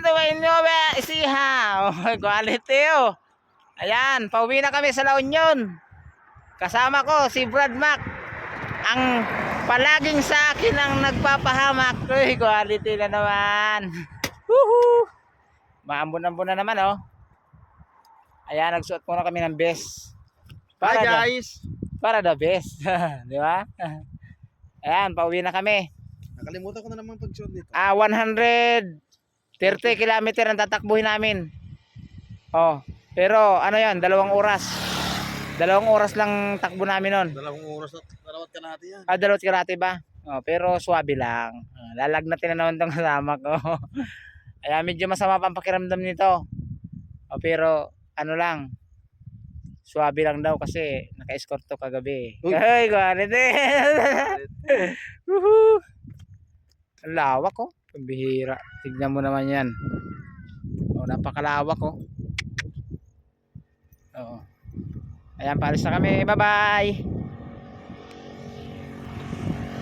Welcome to my new isiha. Oh, quality oh. Ayan, pauwi na kami sa La Union. Kasama ko si Brad Mac. Ang palaging sa akin ang nagpapahamak. Uy, quality na naman. Woohoo! Maambon-ambon na naman oh. Ayan, nagsuot muna kami ng best. Hi guys! Para the best. Di ba? Ayan, pauwi na kami. Nakalimutan ko na naman pag-shot dito. 130 kilometer ang tatakbuhin namin. Oh, pero ano 'yan, 2 oras. 2 oras lang takbo namin nun. 2 oras at 2 kalahati yan. 2 kalahati ba? Oh, pero swabe lang. Lalagnatin na naman tong kasama ko. Kaya medyo masama pa ang pakiramdam nito. Oh, pero ano lang, swabe lang daw kasi naka-escort to kagabi. Ay, quality. Woohoo! Ang lawak oh. Pambihira. Tignan mo naman yan. Oh, napakalawak oh. Oo. Ayan, paalis na kami. Bye-bye.